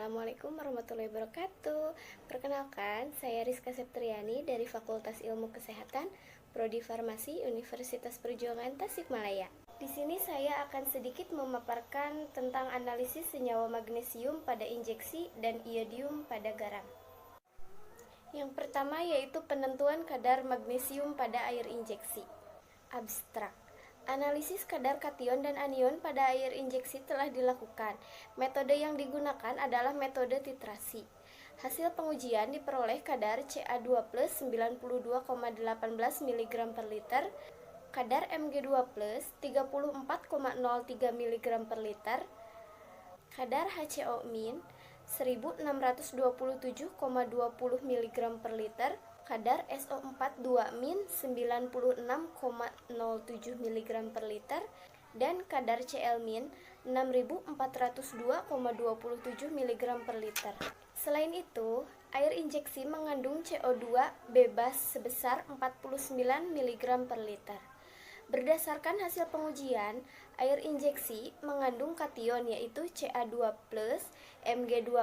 Assalamualaikum warahmatullahi wabarakatuh. Perkenalkan, saya Rizka Septriani dari Fakultas Ilmu Kesehatan, Prodi Farmasi Universitas Perjuangan Tasikmalaya. Di sini saya akan sedikit memaparkan tentang analisis senyawa magnesium pada injeksi dan iodium pada garam. Yang pertama yaitu penentuan kadar magnesium pada air injeksi. Abstrak. Analisis kadar kation dan anion pada air injeksi telah dilakukan. Metode yang digunakan adalah metode titrasi. Hasil pengujian diperoleh kadar Ca2+ 92,18 mg per liter, kadar Mg2+ 34,03 mg per liter, kadar HCO- 1627,20 mg per liter, kadar SO42- 96,07 mg per liter, dan kadar Cl- 6402,27 mg per liter. Selain itu, air injeksi mengandung CO2 bebas sebesar 49 mg per liter. Berdasarkan hasil pengujian, air injeksi mengandung kation yaitu Ca2+, Mg2+,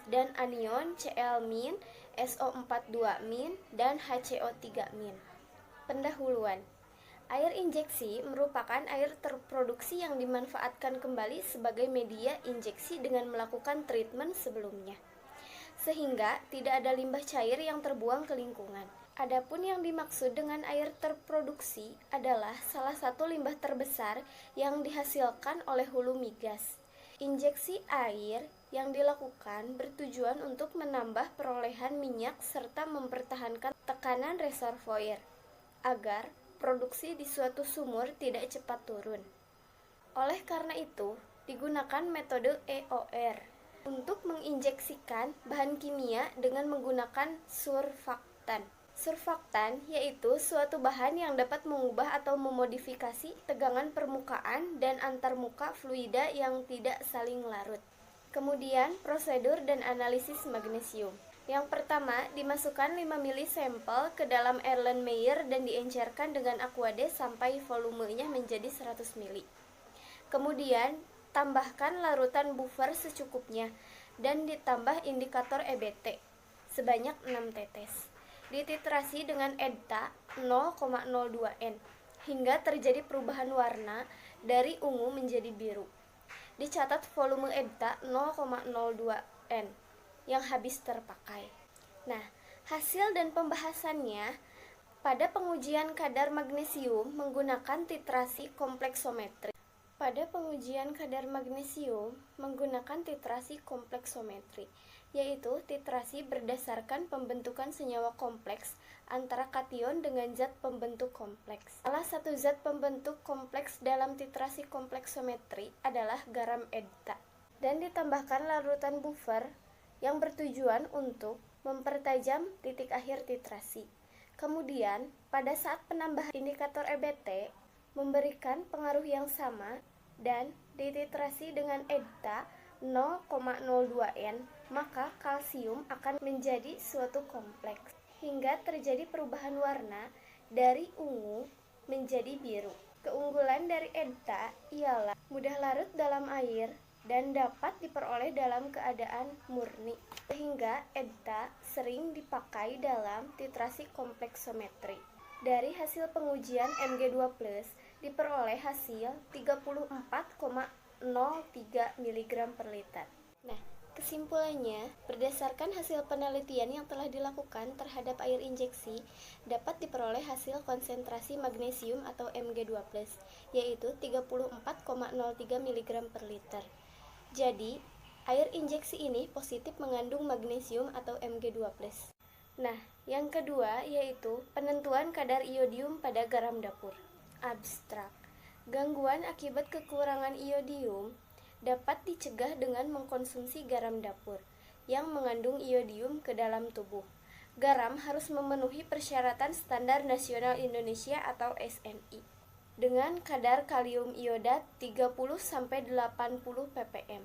dan anion Cl-, SO42-, dan HCO3-. Pendahuluan. Air injeksi merupakan air terproduksi yang dimanfaatkan kembali sebagai media injeksi dengan melakukan treatment sebelumnya, sehingga tidak ada limbah cair yang terbuang ke lingkungan. Adapun yang dimaksud dengan air terproduksi adalah salah satu limbah terbesar yang dihasilkan oleh hulu migas. Injeksi air yang dilakukan bertujuan untuk menambah perolehan minyak serta mempertahankan tekanan reservoir agar produksi di suatu sumur tidak cepat turun. Oleh karena itu, digunakan metode EOR untuk menginjeksikan bahan kimia dengan menggunakan surfaktan. Surfaktan yaitu suatu bahan yang dapat mengubah atau memodifikasi tegangan permukaan dan antarmuka fluida yang tidak saling larut. Kemudian, prosedur dan analisis magnesium. Yang pertama, dimasukkan 5 ml sampel ke dalam Erlenmeyer dan diencerkan dengan aquade sampai volumenya menjadi 100 ml. Kemudian, tambahkan larutan buffer secukupnya dan ditambah indikator EBT sebanyak 6 tetes. Dititrasi dengan EDTA 0,02 N hingga terjadi perubahan warna dari ungu menjadi biru. Dicatat volume EDTA 0,02 N yang habis terpakai. Nah, hasil dan pembahasannya pada pengujian kadar magnesium menggunakan titrasi kompleksometri. Pada pengujian kadar magnesium menggunakan titrasi kompleksometri, yaitu titrasi berdasarkan pembentukan senyawa kompleks antara kation dengan zat pembentuk kompleks. Salah satu zat pembentuk kompleks dalam titrasi kompleksometri adalah garam EDTA, dan ditambahkan larutan buffer yang bertujuan untuk mempertajam titik akhir titrasi. Kemudian, pada saat penambahan indikator EBT memberikan pengaruh yang sama dan dititrasi dengan EDTA 0,02 N, maka kalsium akan menjadi suatu kompleks hingga terjadi perubahan warna dari ungu menjadi biru. Keunggulan dari EDTA ialah mudah larut dalam air dan dapat diperoleh dalam keadaan murni, sehingga EDTA sering dipakai dalam titrasi kompleksometri. Dari hasil pengujian Mg2+, diperoleh hasil 34,03 mg per liter. Nah, kesimpulannya, berdasarkan hasil penelitian yang telah dilakukan terhadap air injeksi, dapat diperoleh hasil konsentrasi magnesium atau Mg2+, yaitu 34,03 mg per liter. Jadi, air injeksi ini positif mengandung magnesium atau Mg2+. Nah, yang kedua yaitu penentuan kadar iodium pada garam dapur. Abstrak. Gangguan akibat kekurangan iodium dapat dicegah dengan mengkonsumsi garam dapur yang mengandung iodium ke dalam tubuh. Garam harus memenuhi persyaratan Standar Nasional Indonesia atau SNI dengan kadar kalium iodat 30-80 ppm.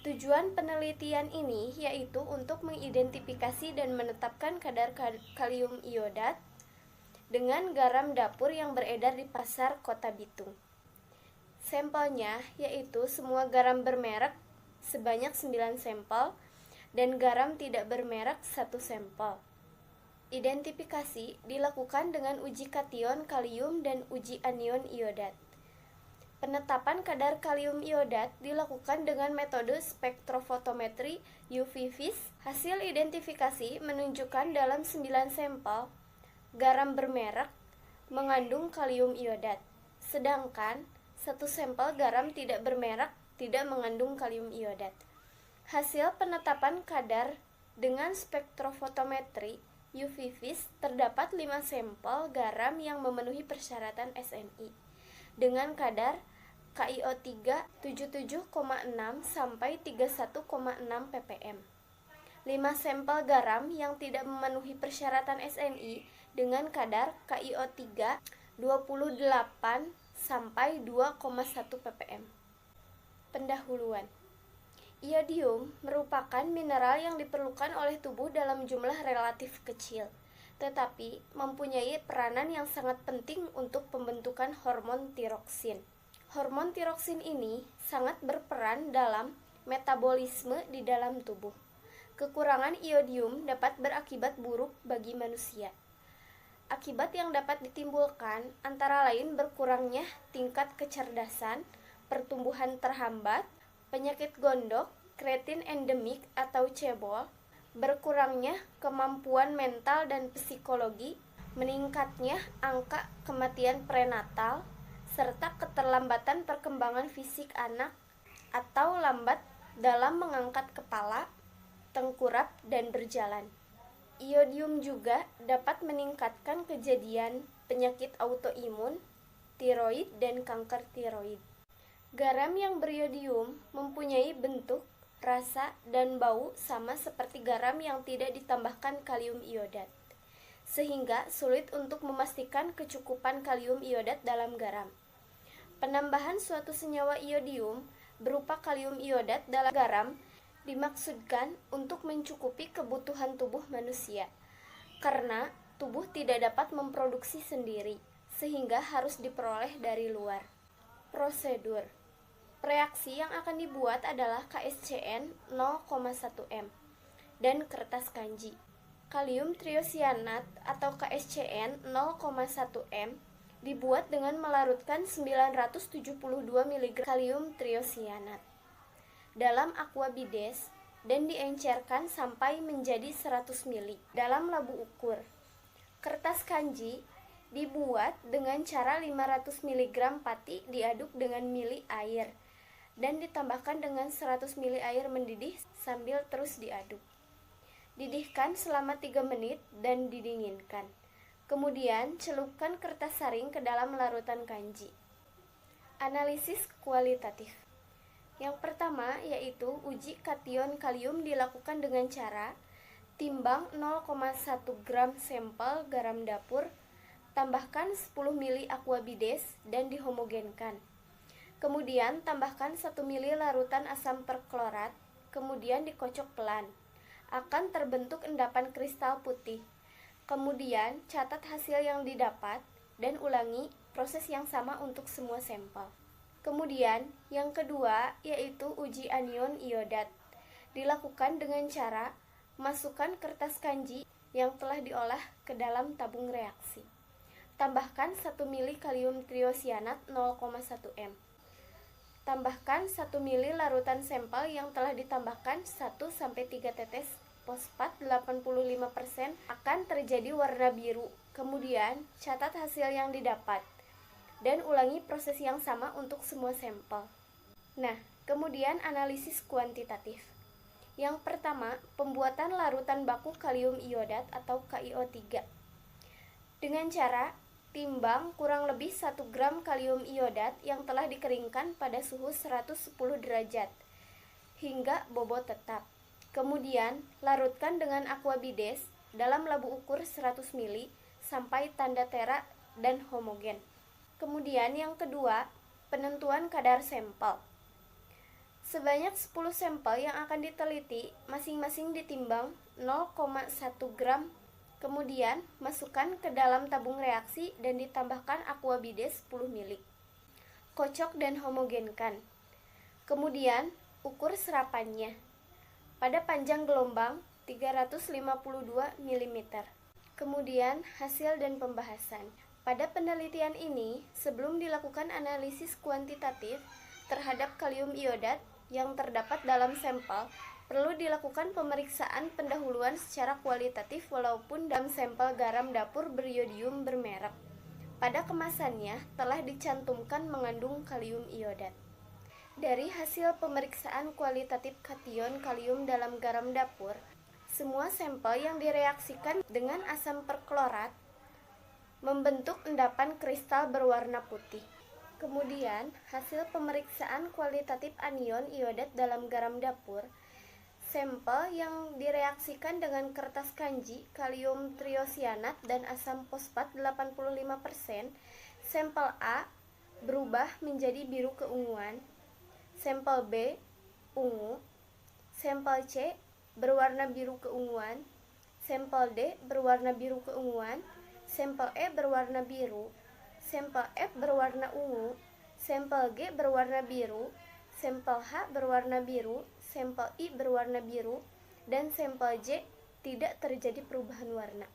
Tujuan penelitian ini yaitu untuk mengidentifikasi dan menetapkan kadar kalium iodat dengan garam dapur yang beredar di pasar Kota Bitung. Sampelnya yaitu semua garam bermerek sebanyak 9 sampel dan garam tidak bermerek 1 sampel. Identifikasi dilakukan dengan uji kation kalium dan uji anion iodat. Penetapan kadar kalium iodat dilakukan dengan metode spektrofotometri UV-Vis. Hasil identifikasi menunjukkan dalam 9 sampel, garam bermerek mengandung kalium iodat, sedangkan 1 sampel garam tidak bermerek tidak mengandung kalium iodat. Hasil penetapan kadar dengan spektrofotometri UV-Vis terdapat 5 sampel garam yang memenuhi persyaratan SNI dengan kadar KiO3 77,6 sampai 31,6 ppm. 5 sampel garam yang tidak memenuhi persyaratan SNI dengan kadar KiO3 28 sampai 2,1 ppm. Pendahuluan. Iodium merupakan mineral yang diperlukan oleh tubuh dalam jumlah relatif kecil, tetapi mempunyai peranan yang sangat penting untuk pembentukan hormon tiroksin. Hormon tiroksin ini sangat berperan dalam metabolisme di dalam tubuh. Kekurangan iodium dapat berakibat buruk bagi manusia. Akibat yang dapat ditimbulkan antara lain berkurangnya tingkat kecerdasan, pertumbuhan terhambat, penyakit gondok, kreatin endemik atau cebol, berkurangnya kemampuan mental dan psikologi, meningkatnya angka kematian prenatal, serta keterlambatan perkembangan fisik anak atau lambat dalam mengangkat kepala, tengkurap, dan berjalan. Iodium juga dapat meningkatkan kejadian penyakit autoimun, tiroid, dan kanker tiroid. Garam yang beriodium mempunyai bentuk, rasa, dan bau sama seperti garam yang tidak ditambahkan kalium iodat, sehingga sulit untuk memastikan kecukupan kalium iodat dalam garam. Penambahan suatu senyawa iodium berupa kalium iodat dalam garam dimaksudkan untuk mencukupi kebutuhan tubuh manusia, karena tubuh tidak dapat memproduksi sendiri, sehingga harus diperoleh dari luar. Prosedur. Reaksi yang akan dibuat adalah KSCN 0,1 m dan kertas kanji. Kalium triosianat atau KSCN 0,1 m dibuat dengan melarutkan 972 mg kalium triosianat dalam aqua bides dan diencerkan sampai menjadi 100 ml dalam labu ukur. Kertas kanji dibuat dengan cara 500 mg pati diaduk dengan mili air dan ditambahkan dengan 100 ml air mendidih sambil terus diaduk. Didihkan selama 3 menit dan didinginkan. Kemudian celupkan kertas saring ke dalam larutan kanji. Analisis kualitatif. Yang pertama yaitu uji kation kalium dilakukan dengan cara timbang 0,1 gram sampel garam dapur, tambahkan 10 ml aqua bides dan dihomogenkan. Kemudian tambahkan 1 ml larutan asam perklorat, kemudian dikocok pelan. Akan terbentuk endapan kristal putih. Kemudian catat hasil yang didapat dan ulangi proses yang sama untuk semua sampel. Kemudian yang kedua yaitu uji anion iodat. Dilakukan dengan cara masukkan kertas kanji yang telah diolah ke dalam tabung reaksi. Tambahkan 1 ml kalium triosianat 0,1 m. Tambahkan 1 ml larutan sampel yang telah ditambahkan 1-3 tetes fosfat 85% akan terjadi warna biru. Kemudian catat hasil yang didapat dan ulangi proses yang sama untuk semua sampel. Nah, kemudian analisis kuantitatif. Yang pertama, pembuatan larutan baku kalium iodat atau KiO3. Dengan cara timbang kurang lebih 1 gram kalium iodat yang telah dikeringkan pada suhu 110 derajat hingga bobot tetap. Kemudian, larutkan dengan aqua bides dalam labu ukur 100 ml sampai tanda tera dan homogen. Kemudian yang kedua, penentuan kadar sampel. Sebanyak 10 sampel yang akan diteliti, masing-masing ditimbang 0,1 gram. Kemudian, masukkan ke dalam tabung reaksi dan ditambahkan aqua bides 10 ml. Kocok dan homogenkan. Kemudian, Ukur serapannya. Pada panjang gelombang 352 mm. Kemudian hasil dan pembahasan. Pada penelitian ini, sebelum dilakukan analisis kuantitatif terhadap kalium iodat yang terdapat dalam sampel, perlu dilakukan pemeriksaan pendahuluan secara kualitatif walaupun dalam sampel garam dapur beriodium bermerek. Pada kemasannya telah dicantumkan mengandung kalium iodat. Dari hasil pemeriksaan kualitatif kation kalium dalam garam dapur, semua sampel yang direaksikan dengan asam perklorat membentuk endapan kristal berwarna putih. Kemudian, hasil pemeriksaan kualitatif anion iodat dalam garam dapur, sampel yang direaksikan dengan kertas kanji, kalium triosianat dan asam fosfat 85%, sampel A berubah menjadi biru keunguan, sampel B ungu, sampel C berwarna biru keunguan, sampel D berwarna biru keunguan, sampel E berwarna biru, sampel F berwarna ungu, sampel G berwarna biru, sampel H berwarna biru, sampel I berwarna biru, dan sampel J tidak terjadi perubahan warna.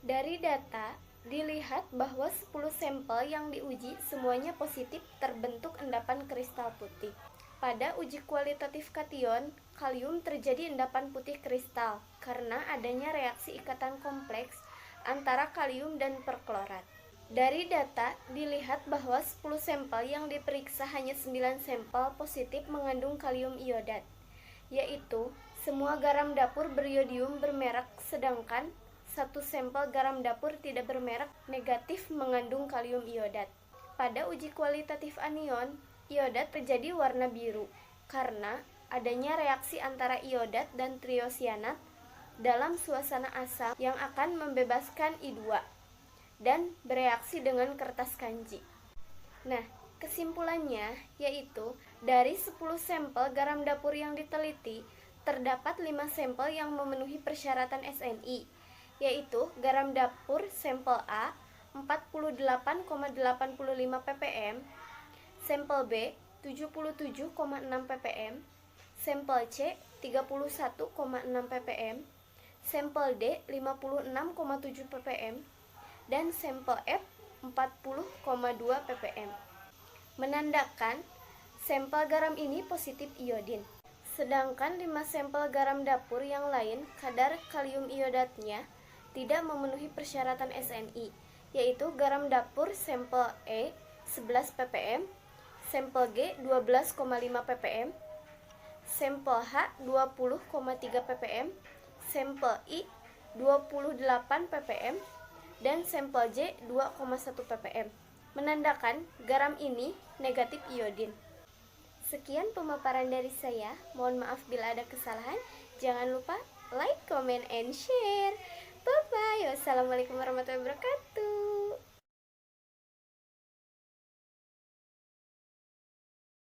Dari data, dilihat bahwa 10 sampel yang diuji semuanya positif terbentuk endapan kristal putih. Pada uji kualitatif kation, kalium terjadi endapan putih kristal karena adanya reaksi ikatan kompleks antara kalium dan perklorat. Dari data, dilihat bahwa 10 sampel yang diperiksa hanya 9 sampel positif mengandung kalium iodat, yaitu semua garam dapur beriodium bermerek, sedangkan 1 sampel garam dapur tidak bermerek negatif mengandung kalium iodat. Pada uji kualitatif anion, iodat terjadi warna biru karena adanya reaksi antara iodat dan triosianat dalam suasana asam yang akan membebaskan I2 dan bereaksi dengan kertas kanji. Nah, kesimpulannya yaitu dari 10 sampel garam dapur yang diteliti, terdapat 5 sampel yang memenuhi persyaratan SNI, yaitu garam dapur sampel A 48,85 ppm, sampel B 77,6 ppm, sampel C 31,6 ppm, sampel D 56,7 ppm, dan sampel F 40,2 ppm. Menandakan sampel garam ini positif iodin. Sedangkan 5 sampel garam dapur yang lain kadar kalium iodatnya tidak memenuhi persyaratan SNI, yaitu garam dapur sampel E 11 ppm, sampel G 12,5 ppm, sampel H 20,3 ppm, sampel I 28 ppm, dan sampel J 2,1 ppm. Menandakan garam ini negatif iodin. Sekian pemaparan dari saya. Mohon maaf bila ada kesalahan. Jangan lupa like, comment, and share. Bye-bye. Wassalamualaikum warahmatullahi wabarakatuh.